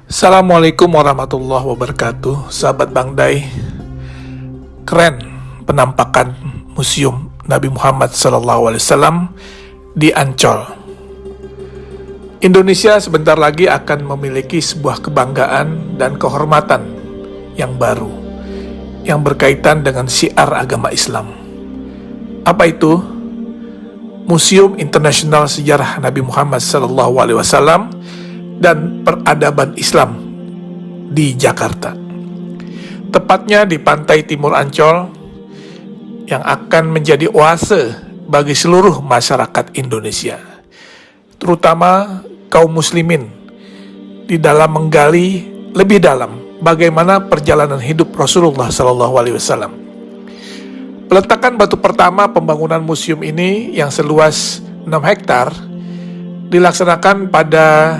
Assalamualaikum warahmatullahi wabarakatuh. Sahabat Bang Dai, keren penampakan Museum Nabi Muhammad SAW di Ancol. Indonesia sebentar lagi akan memiliki sebuah kebanggaan dan kehormatan yang baru yang berkaitan dengan syiar agama Islam. Apa itu? Museum Internasional Sejarah Nabi Muhammad SAW dan Peradaban Islam di Jakarta. Tepatnya di pantai timur Ancol yang akan menjadi oase bagi seluruh masyarakat Indonesia, terutama kaum muslimin, di dalam menggali lebih dalam bagaimana perjalanan hidup Rasulullah SAW. Peletakan batu pertama pembangunan museum ini yang seluas 6 hektar dilaksanakan pada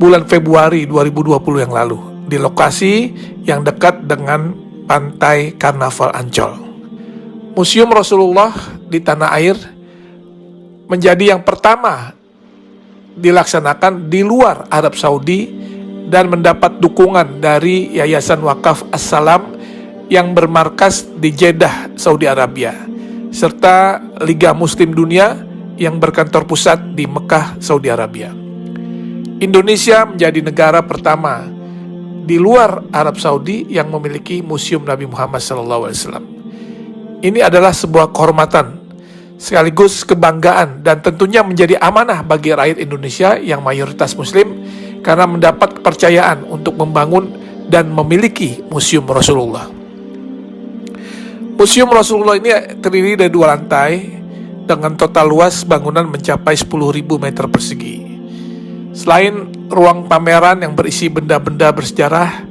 bulan Februari 2020 yang lalu di lokasi yang dekat dengan pantai Karnaval Ancol. Museum Rasulullah di tanah air menjadi yang pertama dilaksanakan di luar Arab Saudi dan mendapat dukungan dari Yayasan Wakaf As-Salam yang bermarkas di Jeddah, Saudi Arabia, serta Liga Muslim Dunia yang berkantor pusat di Mekah, Saudi Arabia. Indonesia menjadi negara pertama di luar Arab Saudi yang memiliki Museum Nabi Muhammad SAW. Ini adalah sebuah kehormatan, sekaligus kebanggaan, dan tentunya menjadi amanah bagi rakyat Indonesia yang mayoritas Muslim karena mendapat kepercayaan untuk membangun dan memiliki Museum Rasulullah. Museum Rasulullah ini terdiri dari 2 lantai dengan total luas bangunan mencapai 10.000 meter persegi. Selain ruang pameran yang berisi benda-benda bersejarah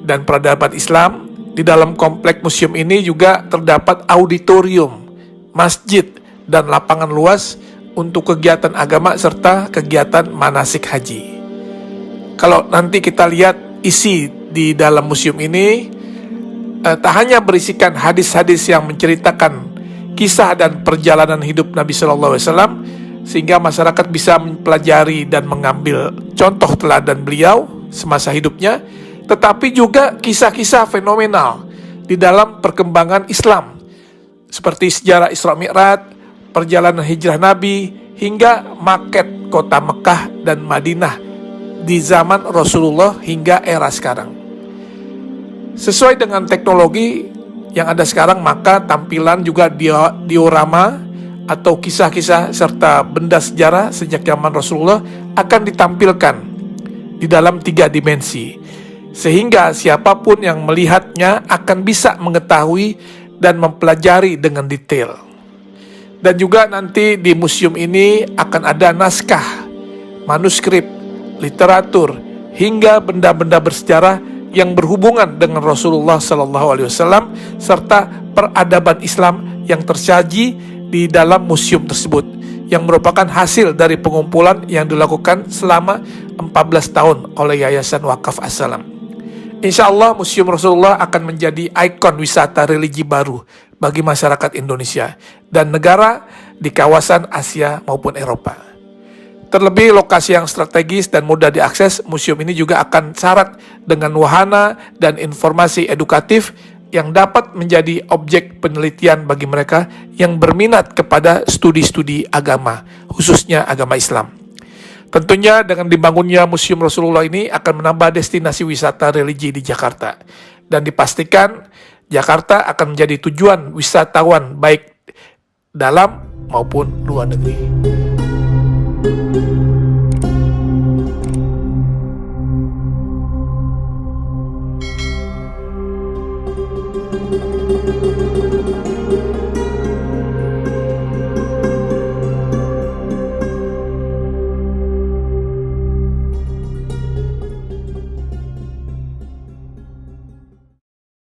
dan peradaban Islam, di dalam komplek museum ini juga terdapat auditorium, masjid, dan lapangan luas untuk kegiatan agama serta kegiatan manasik haji. Kalau nanti kita lihat isi di dalam museum ini, tak hanya berisikan hadis-hadis yang menceritakan kisah dan perjalanan hidup Nabi SAW, sehingga masyarakat bisa mempelajari dan mengambil contoh teladan beliau semasa hidupnya, tetapi juga kisah-kisah fenomenal di dalam perkembangan Islam, seperti sejarah Isra Mi'raj, perjalanan hijrah Nabi, hingga maket kota Mekah dan Madinah di zaman Rasulullah hingga era sekarang. Sesuai dengan teknologi yang ada sekarang, maka tampilan juga diorama atau kisah-kisah serta benda sejarah sejak zaman Rasulullah akan ditampilkan di dalam 3 dimensi, sehingga siapapun yang melihatnya akan bisa mengetahui dan mempelajari dengan detail. Dan juga nanti di museum ini akan ada naskah, manuskrip, literatur, hingga benda-benda bersejarah yang berhubungan dengan Rasulullah SAW serta peradaban Islam yang tersaji di dalam museum tersebut, yang merupakan hasil dari pengumpulan yang dilakukan selama 14 tahun oleh Yayasan Wakaf As-Salam. Insya Allah Museum Rasulullah akan menjadi ikon wisata religi baru bagi masyarakat Indonesia dan negara di kawasan Asia maupun Eropa. Terlebih lokasi yang strategis dan mudah diakses, museum ini juga akan syarat dengan wahana dan informasi edukatif yang dapat menjadi objek penelitian bagi mereka yang berminat kepada studi-studi agama, khususnya agama Islam. Tentunya dengan dibangunnya Museum Rasulullah ini akan menambah destinasi wisata religi di Jakarta, dan dipastikan Jakarta akan menjadi tujuan wisatawan baik dalam maupun luar negeri.